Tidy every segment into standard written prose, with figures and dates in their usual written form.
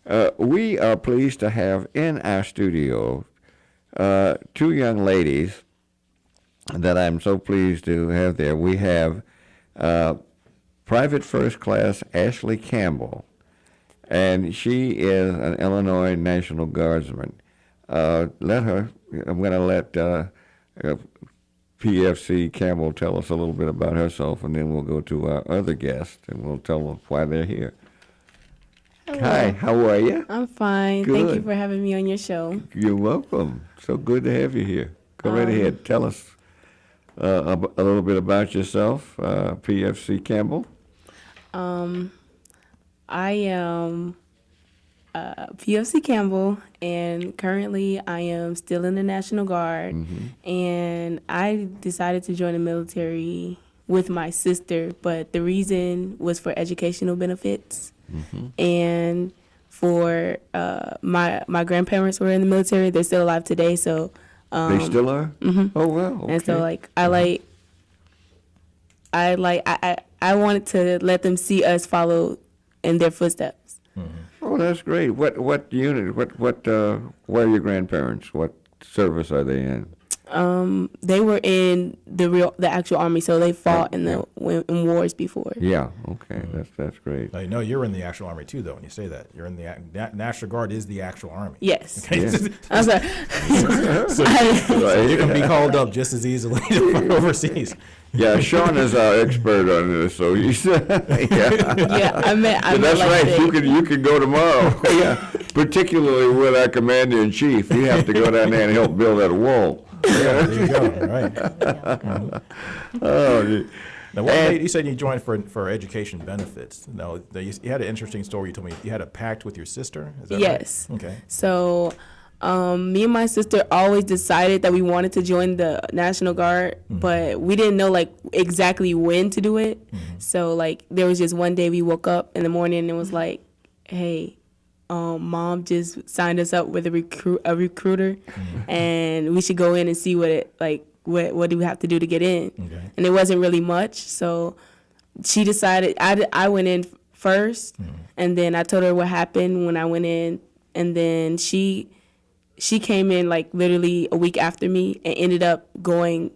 We are pleased to have in our studio two young ladies that I'm so pleased to have there. We have Private First Class Ashley Campbell, and she is an Illinois National Guardsman. I'm going to let PFC Campbell tell us a little bit about herself, and then we'll go to our other guest, and we'll tell them why they're here. Hello. Hi, how are you? I'm fine. Good. Thank you for having me on your show. You're welcome. So good to have you here. Go right ahead. Tell us a little bit about yourself, PFC Campbell. I am PFC Campbell, and currently I am still in the National Guard. Mm-hmm. And I decided to join the military with my sister, but the reason was for educational benefits. Mm-hmm. And for my grandparents were in the military. They're still alive today, so They still are? Mm-hmm. Oh, wow. Okay. And so I wanted to let them see us follow in their footsteps. Oh, that's great. What unit? Where are your grandparents? What service are they in? They were in the actual army, so they fought in in wars before. Yeah. Okay. That's great. Now, you know you're in the actual army too, though. When you say that, you're in the National Guard is the actual army. Yes. Okay? Yeah. I'm sorry. So you can be called up just as easily overseas. Yeah, Sean is our expert on this, so he's yeah. Yeah, I meant That's like right. that. You can go tomorrow. Yeah, particularly with our commander in chief. You have to go down there and help build that wall. Yeah, there you go. Right. Oh, Now, what made, you said you joined for education benefits. Now, you had an interesting story. You told me you had a pact with your sister. Is that Yes. right? Okay. So, me and my sister always decided that we wanted to join the National Guard, but we didn't know like exactly when to do it. So like there was just one day we woke up in the morning and it was like, hey, mom just signed us up with a recruiter, and we should go in and see what do we have to do to get in. Okay. And it wasn't really much, so she decided I went in first, and then I told her what happened when I went in, and then she came in like literally a week after me and ended up going.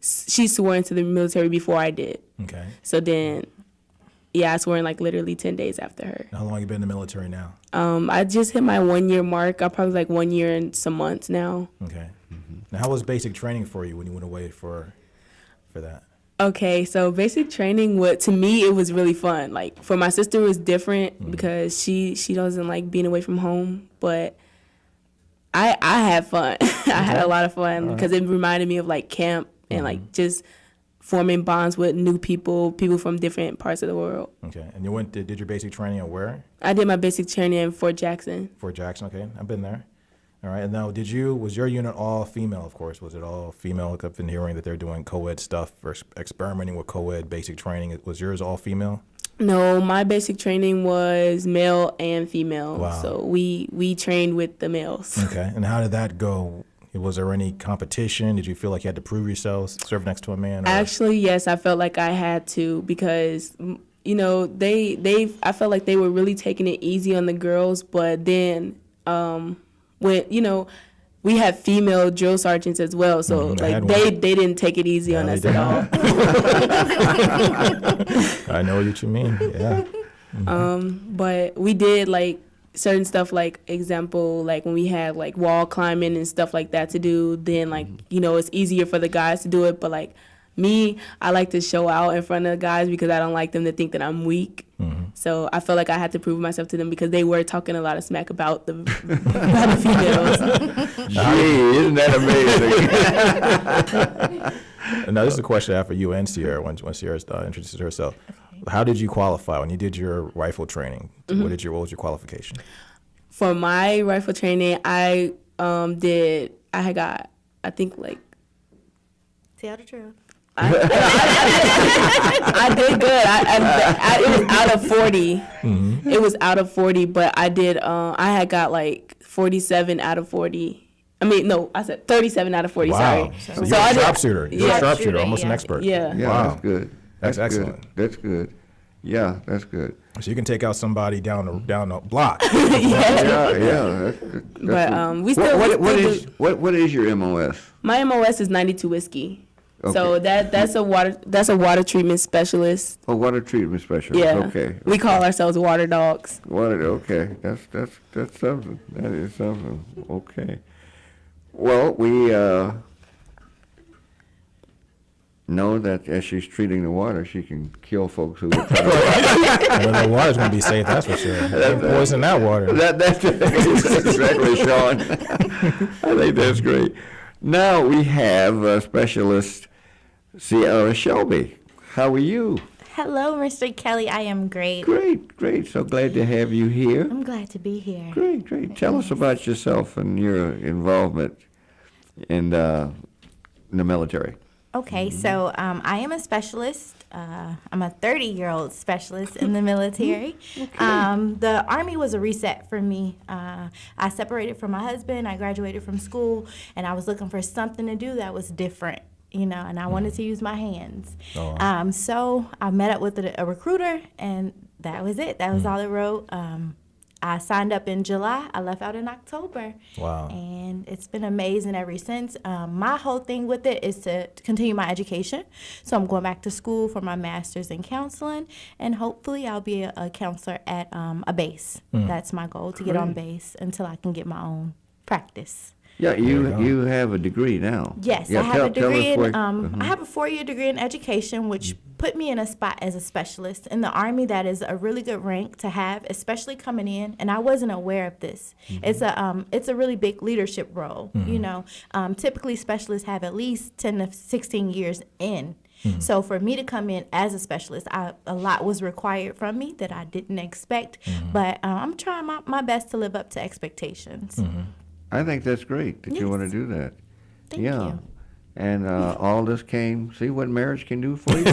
She swore into the military before I did. Okay. So then, yeah, I swore in like literally 10 days after her. How long have you been in the military now? I just hit my 1 year mark. I'm probably like 1 year and some months now. Okay. Now, how was basic training for you when you went away for that? Okay, so basic training, to me, it was really fun. Like for my sister, it was different because she doesn't like being away from home, but I had fun. I had a lot of fun because it reminded me of like camp and like just forming bonds with new people from different parts of the world. Okay. And you did your basic training at where? I did my basic training in Fort Jackson. Fort Jackson. Okay. I've been there. All right. And now, was your unit all female, of course? Was it all female? I've been hearing that they're doing co-ed stuff or experimenting with co-ed basic training. Was yours all female? No, my basic training was male and female. Wow. So we trained with the males. Okay. And how did that go? Was there any competition? Did you feel like you had to prove yourself, serve next to a man? Or? Actually, yes, I felt like I had to because, you know, I felt like they were really taking it easy on the girls. But then when, you know, we had female drill sergeants as well. So, like, they didn't take it easy on us at all. I know what you mean, yeah. But we did, like, certain stuff, like, example, like, when we had, like, wall climbing and stuff like that to do, then, like, you know, it's easier for the guys to do it. But, like, me, I like to show out in front of the guys because I don't like them to think that I'm weak. So I felt like I had to prove myself to them because they were talking a lot of smack about the females. Gee, isn't that amazing? Now, this is a question I have for you and Sierra when Sierra introduces herself. How did you qualify when you did your rifle training? What was your qualification? For my rifle training, I got, I think, like, tell the truth. I did good. It was out of 40. It was out of 40, but I did. I had got like 47 out of 40. I mean, no, I said 37 out of 40. Wow. Sorry. So you're a sharpshooter. You're a sharpshooter, almost an expert. Yeah. Yeah, Wow. that's good. That's excellent. Good. That's good. Yeah, that's good. So you can take out somebody down the block. Yeah. But we still. What is your MOS? My MOS is 92 whiskey. Okay. So that's a water treatment specialist. Oh, water treatment specialist. Yeah. Okay. We call ourselves water dogs. Water. Okay. That's something. That is something. Okay. Well, we know that as she's treating the water, she can kill folks who would try to. I don't know water's going to be safe, that's for sure. Poison that water. That's exactly, Sean. I think that's great. Now we have Specialist Sierra Shelby. How are you? Hello, Mr. Kelly. I am great. Great. So glad to have you here. I'm glad to be here. Great. Tell us about yourself and your involvement in the military. Okay, so I am a specialist. I'm a 30-year-old specialist in the military. The Army was a reset for me. I separated from my husband. I graduated from school, and I was looking for something to do that was different, and I wanted to use my hands. So I met up with a recruiter, and that was it. That was all it wrote. I signed up in July. I left out in October. Wow. And it's been amazing ever since. My whole thing with it is to continue my education. So I'm going back to school for my master's in counseling, and hopefully I'll be a counselor at a base. That's my goal, to get on base until I can get my own practice. Yeah, you have a degree now. Yes, Yeah, I have a degree in, I I have a 4-year degree in education, which put me in a spot as a specialist in the Army. That is a really good rank to have, especially coming in. And I wasn't aware of this. It's a really big leadership role. Typically specialists have at least 10 to 16 years in. So for me to come in as a specialist, a lot was required from me that I didn't expect. But I'm trying my best to live up to expectations. I think that's great that you want to do that. Thank you. And all this came, see what marriage can do for you?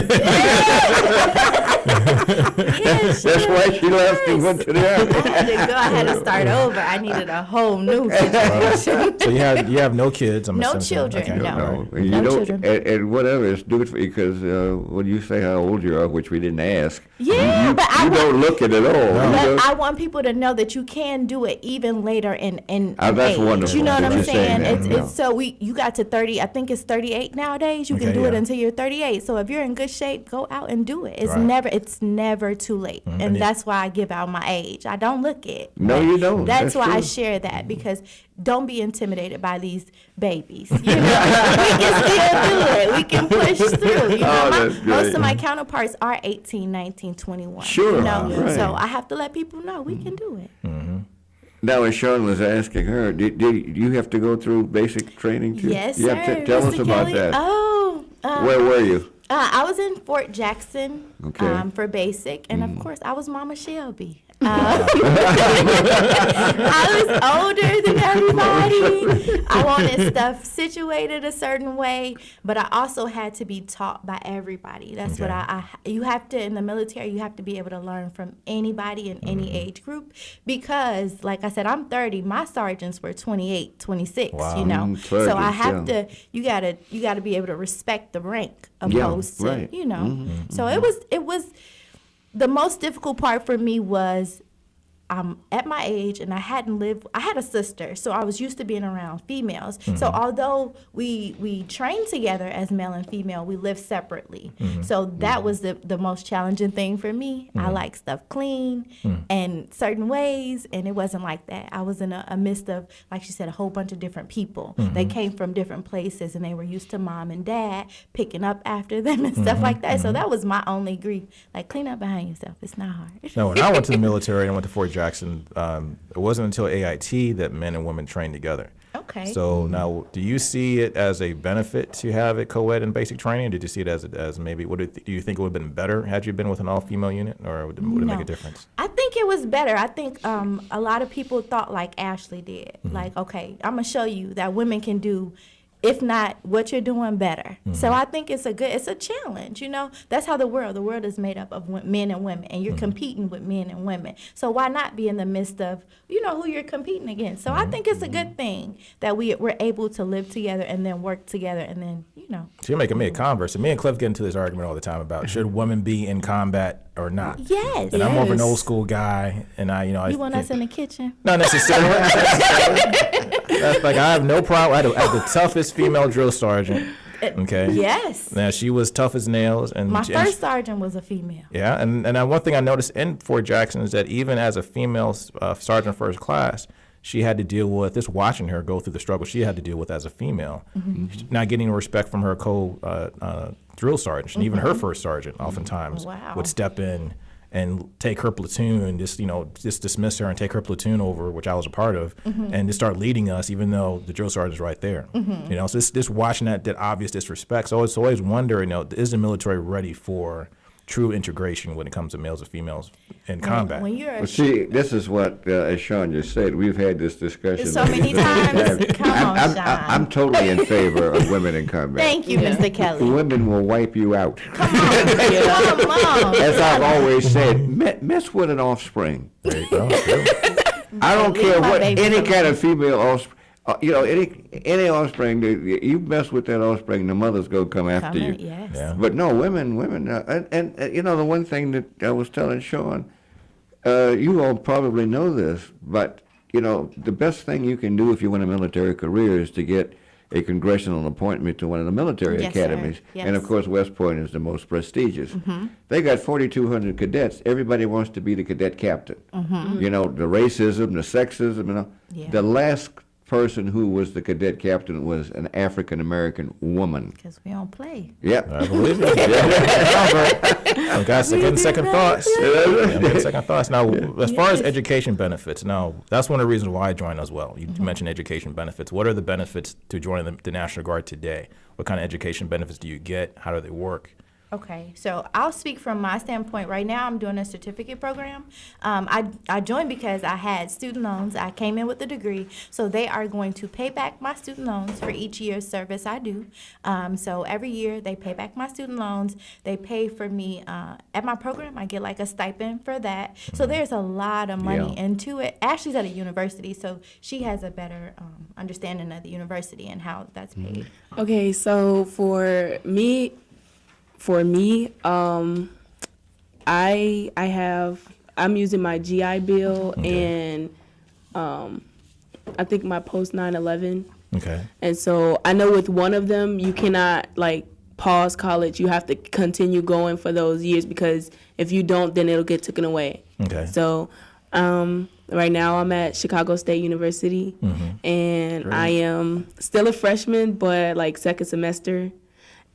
Yes, That's why she left and went to the Army. I had to go. I had to start over. I needed a whole new situation. So you have no kids? I'm No assuming. children, Okay. no. You No don't, children. and whatever, it's do it for you, because when you say how old you are, which we didn't ask, Yeah, but you don't look it at all. You But don't- I want people to know that you can do it even later in that's age. wonderful You know what that I'm you're saying saying? that, It's so you got to 30. I think it's 38 nowadays. You can Okay, do it yeah. until you're 38. So if you're in good shape, go out and do it. It's Right. never too late. And And that's why I give out my age. I don't look it. No, you don't. That's why I true. share that, because don't be intimidated by these babies. You know, we can still do it. We can push through. You know, Oh, that's most great. of my counterparts are 18, 19, 21. Sure, You know, right. so I have to let people know we can do it. Now, as Sean was asking her, did you have to go through basic training too? Yes, Yeah, sir. tell Mr. us about Kelly. that. Oh, Where were you? I was in Fort Jackson Okay. for basic, and of course, I was Mama Shelby. I was older than everybody. I wanted stuff situated a certain way, but I also had to be taught by everybody. That's what Okay. you have to, in the military, you have to be able to learn from anybody in any age group, because, like I said, I'm 30. My sergeants were 28, 26, Wow. you know. So I Sergeants, have yeah. to, you gotta be able to respect the rank Yeah, opposed to, right. you know. So it was the most difficult part for me was at my age, and I had a sister, so I was used to being around females. So although we trained together as male and female, we lived separately. So that was the most challenging thing for me. I like stuff clean and certain ways, and it wasn't like that. I was in a midst of, like she said, a whole bunch of different people. They came from different places, and they were used to mom and dad picking up after them and stuff like that. So that was my only grief. Like, clean up behind yourself. It's not hard. No, when I went to the military and I went to Fort Jackson, it wasn't until AIT that men and women trained together. Okay. So now, do you see it as a benefit to have it co-ed and basic training? Or did you see it as maybe, do you think it would have been better had you been with an all-female unit, or would it make No. a difference? I think it was better. I think a lot of people thought like Ashley did. Like, okay, I'm going to show you that women can do if not what you're doing better. So I think it's a challenge, you know. That's how the world is made up of men and women, and you're competing with men and women. So why not be in the midst of, you know, who you're competing against? So I think it's a good thing that we're able to live together and then work together, and then, you know. So you're making me a convert. So me and Cliff get into this argument all the time about should women be in combat or not. Yes. And I'm more of an Yes. old school guy, and You want us in the kitchen? Not necessarily. That's like I have no problem. I had the toughest female drill sergeant. Okay. Yes. Now she was tough as nails, and My she- first sergeant was a female. yeah, and one thing I noticed in Fort Jackson is that even as a female sergeant first class, she had to deal with just watching her go through the struggle she had to deal with as a female, not getting respect from her drill sergeant, and even her first sergeant oftentimes Wow. would step in and take her platoon and just dismiss her and take her platoon over, which I was a part of, and just start leading us, even though the drill sergeant's right there. You know, so just watching that obvious disrespect. So it's always wonder, you know, is the military ready for true integration when it comes to males and females in combat? When you're a Well, see, this is what, as Sean just said, we've had this discussion so many times. Come on, I'm, Sean. I'm totally in favor of women in combat. Thank you, Mr. Kelly. Women will wipe you out. Come on. As I've always said, mess with an offspring. There you go. I don't Leave care my what baby any alone. kind of female offspring. You know, any offspring, you mess with that offspring, the mother's gonna come after you. Yes. Yeah. But no, women, and you know, the one thing that I was telling Sean, you all probably know this, but you know, the best thing you can do if you want a military career is to get a congressional appointment to one of the military Yes, sir. academies. And of Yes. course, West Point is the most prestigious. They got 4,200 cadets. Everybody wants to be the cadet captain. You know, the racism, the sexism, you know. Yeah. The last person who was the cadet captain was an African American woman. Because we don't play. Yep. I believe it. I'm getting second thoughts. I'm getting second thoughts. Now, as far as education benefits, now that's one of the reasons why I joined as well. You mentioned education benefits. What are the benefits to joining the National Guard today? What kind of education benefits do you get? How do they work? Okay, so I'll speak from my standpoint. Right now, I'm doing a certificate program. I joined because I had student loans. I came in with a degree, so they are going to pay back my student loans for each year's service I do. So every year, they pay back my student loans. They pay for me at my program. I get like a stipend for that. So there's a lot of money Yeah. into it. Ashley's at a university, so she has a better understanding of the university and how that's paid. Okay, so for me, I'm using my GI Bill and I think my post 9/11. Okay. And so I know with one of them you cannot like pause college. You have to continue going for those years because if you don't, then it'll get taken away. Okay. So right now I'm at Chicago State University and I am still a freshman, but like second semester.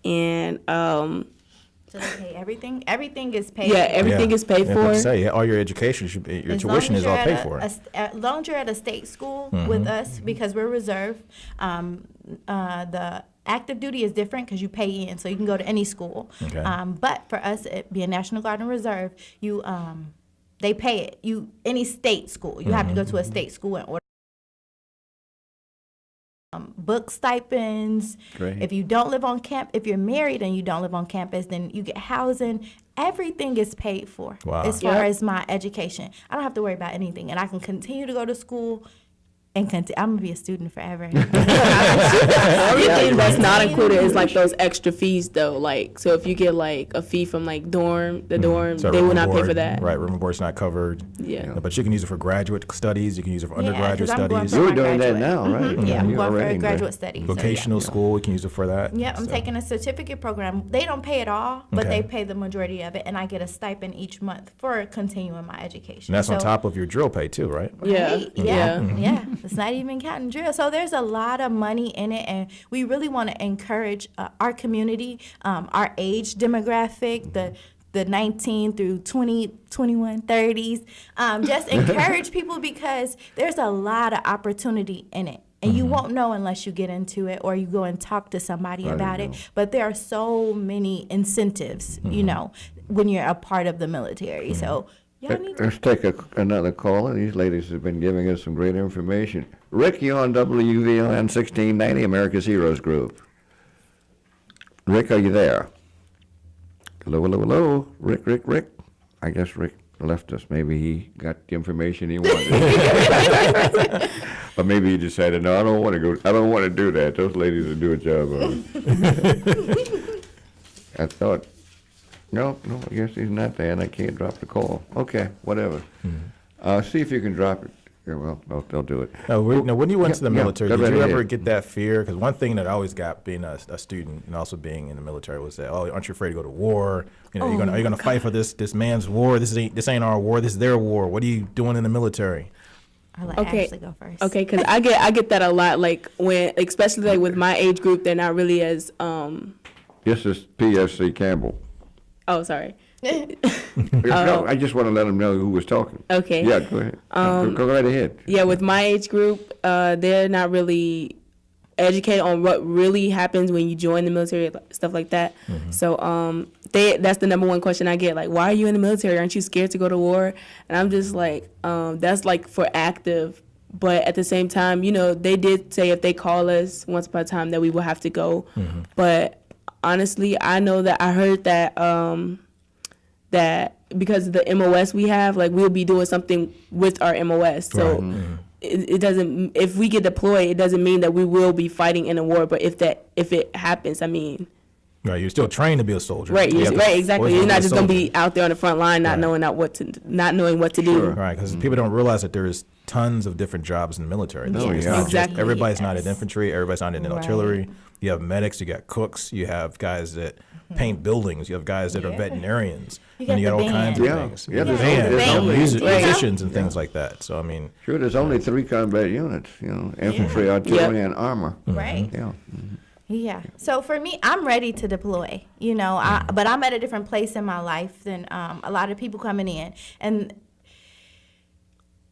And So they pay everything. Everything is paid. yeah, everything is paid Yeah, I was about for. to say, all your education should be, your As long tuition as is all you're paid at for. as long as you're at a state school with us, because we're reserve, the active duty is different because you pay in, so you can go to any school. Okay. But for us, it being National Guard and Reserve, you they pay it. Any state school, you have to go to a state school in order. Book stipends. Great. If you don't live on if you're married and you don't live on campus, then you get housing. Everything is paid for. Wow. As far Yep. as my education, I don't have to worry about anything, and I can continue to go to school. And I'm gonna be a student forever. Only thing that's not included is like those extra fees though. Like so if you get like a fee from like dorm, So they room will not and pay for board, that. Right, room and board's not covered. Yeah. But you can use it for graduate studies. You can use it for undergraduate 'cause I'm going studies. for You were my doing that graduate. now, right? Yeah, I'm You're going for already a in graduate study. So, Vocational school, we can use it for that. Yeah, I'm So- taking a certificate program. They don't pay it all, but Okay. they pay the majority of it, and I get a stipend each month for continuing my education. And that's on So- top of your drill pay too, right? Yeah. Right, Yeah. yeah. It's not even counting drill. So there's a lot of money in it, and we really want to encourage our community, our age demographic, the 19 through 20, 21, 30s. Just encourage people because there's a lot of opportunity in it. And you won't know unless you get into it or you go and talk to somebody about it. But there are so many incentives, you know, when you're a part of the military. So Y'all need to. Let's take another caller. These ladies have been giving us some great information. Rick, you on WVLN 1690, America's Heroes Group. Rick, are you there? Hello, hello, hello. Rick. I guess Rick left us. Maybe he got the information he wanted. Or maybe he decided, no, I don't want to go. I don't want to do that. Those ladies will do a job of it. I thought, no, I guess he's not there, and I can't drop the call. Okay, whatever. See if you can drop it. Yeah, well, they'll do it. Now, when you went to the military, go did right you ever ahead. get that fear? Because one thing that I always got being a student and also being in the military was that, oh, aren't you afraid to go to war? You know, you're gonna fight for this man's war. This ain't our war. This is their war. What are you doing in the military? I'll let Okay. Ashley go first. Okay, because I get that a lot. Like when, especially like with my age group, they're not really as This is PFC Campbell. Oh, sorry. No, I just want to let them know who was talking. Okay. Yeah, go ahead. Go right ahead. Yeah, with my age group, they're not really educated on what really happens when you join the military, stuff like that. So that's the number one question I get, like, why are you in the military? Aren't you scared to go to war? And I'm just like, that's like for active. But at the same time, you know, they did say if they call us once upon a time that we will have to go. But honestly, I know that I heard that that because of the MOS we have, like we'll be doing something with our MOS. So it doesn't, if we get deployed, it doesn't mean that we will be fighting in a war. But if it happens, I mean. Right, you're still trained to be a soldier. Right, You have to right, exactly. always You're be a not just gonna soldier. be out there on the front line, not knowing what to do. Right, because people don't realize that there's tons of different jobs in the military. Oh, It's yeah. not just- Exactly. everybody's not in Yes. infantry. Everybody's not in Right. artillery. You have medics. You got cooks. You have guys that paint buildings. You have guys that are Yeah. veterinarians. You and you got got the all kinds band. of Yeah. things. Yeah, The there's band, only- musicians and things like that. So I mean, Sure, there's only 3 combat units, infantry, artillery, and armor. Right. Yeah. Yeah. So for me, I'm ready to deploy, but I'm at a different place in my life than a lot of people coming in. And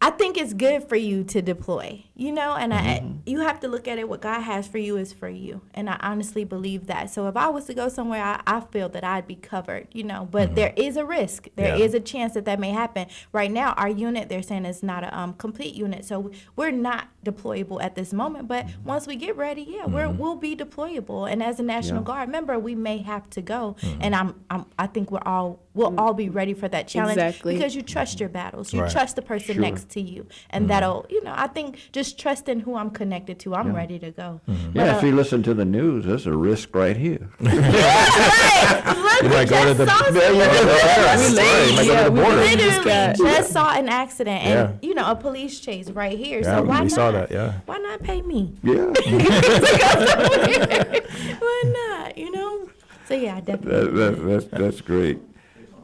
I think it's good for you to deploy, and you have to look at it. What God has for you is for you. And I honestly believe that. So if I was to go somewhere, I feel that I'd be covered, but there is a risk. There is a chance that may happen. Right now, our unit, they're saying is not a complete unit. So we're not deployable at this moment. But once we get ready, we'll be deployable. And as a National Guard member, we may have to go. And I think we'll all be ready for that challenge. Exactly. Because you trust your battles. You Right. trust the person Sure. next to you. And that'll, I think just trusting who I'm connected to, I'm ready to go. Yeah, if you listen to the news, there's a risk right here. Look, you might go to the There you go. You might go to the border. literally just saw an accident and Yeah. a police chase right here. Yeah, So why we not? saw that. Yeah. Why not pay me? Yeah, Why not? So yeah, I definitely. that's great.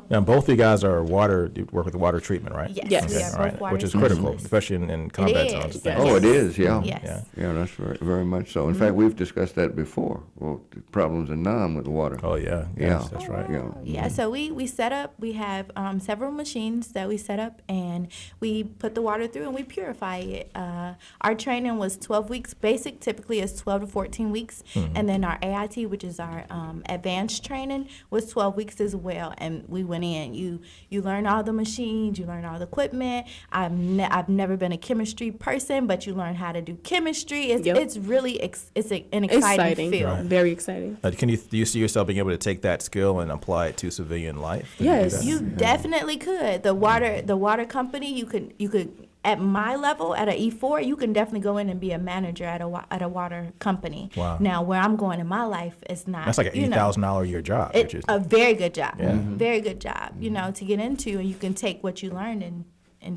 Now, both of you guys are you work with water treatment, right? Yes, Yes. we are All both right, water which is critical, specialists. especially in combat is, zones. and yes. things. Oh, it is, yeah. Yes. Yeah. Yeah, that's very, very much so. In fact, we've discussed that before. Well, the problems in Nam with water. Oh yeah. Yeah. Yes, that's right. Yeah. Yeah, so we set up, we have several machines that we set up, and we put the water through and we purify it. Our training was 12 weeks. Basic typically is 12 to 14 weeks. And then our AIT, which is our advanced training, was 12 weeks as well. And we went in. You learn all the machines, you learn all the equipment. I've never been a chemistry person, but you learn how to do chemistry. It's really an exciting field. Very exciting. Do you see yourself being able to take that skill and apply it to civilian life? Can Yes. do that? You definitely could. The water company, you could at my level at an E4, you can definitely go in and be a manager at a water company. Wow. Now where I'm going in my life is not. That's like an $8,000 a year job. which is, A very good job. Yeah. Very good job. To get into, and you can take what you learned and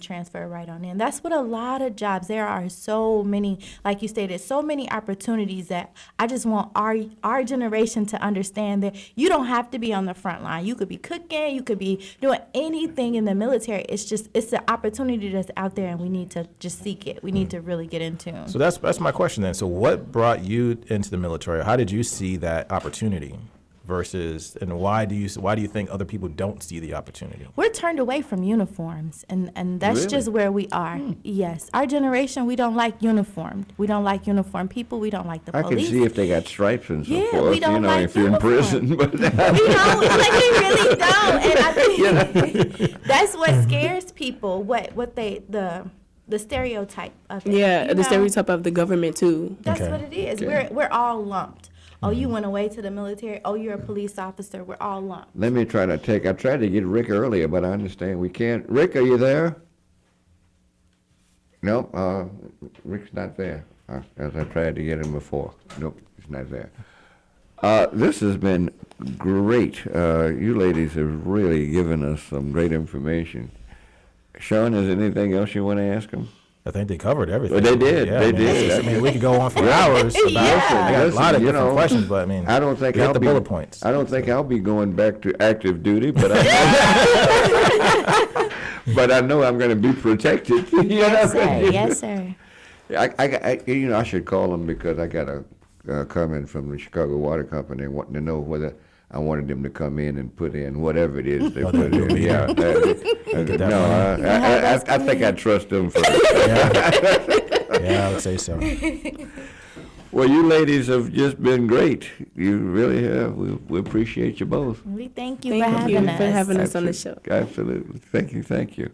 transfer right on in. That's what a lot of jobs. There are so many, like you stated, so many opportunities that I just want our generation to understand that you don't have to be on the front line. You could be cooking, you could be doing anything in the military. It's an opportunity that's out there, and we need to just seek it. We need to really get in tune. so that's my question then. So what brought you into the military? How did you see that opportunity versus, and why do you think other people don't see the opportunity? We're turned away from uniforms, and that's Really? just where we are. Yes, our generation, we don't like uniformed. We don't like uniformed people. We don't like the I can police. see if they got stripes and so Yeah, forth, we don't like if you're in uniform. prison. But We don't, like we really don't, and I think that's what scares people. What they the stereotype of it. Yeah, you the know? stereotype of the government too. That's Okay. what it is. Okay. We're all lumped. Oh, you went away to the military. Oh, you're a police officer. We're all lumped. let me try to I tried to get Rick earlier, but I understand we can't. Rick, are you there? Nope, Rick's not there. As I tried to get him before. Nope, he's not there. This has been great. You ladies have really given us some great information. Sean, is there anything else you want to ask him? I think they covered everything. Well, they did. Yeah, They I mean, did. I mean, we could go on for hours about Yeah. I got a lot of Listen, you different know, questions, but I mean, I don't think we hit I'll the be, bullet points. I don't think I'll be going back to active duty, but but I know I'm going to be protected. You Yes, know? sir. Yes, sir. I should call them because I got a comment from the Chicago Water Company wanting to know whether I wanted them to come in and put in whatever it is they Oh, put they'll in. be Yeah, that no, I think I trust them for it. Yeah, I would say so. Well, you ladies have just been great. You really have. We appreciate you both. We thank you Thank for you having us. for having us on the show. Absolutely. Thank you.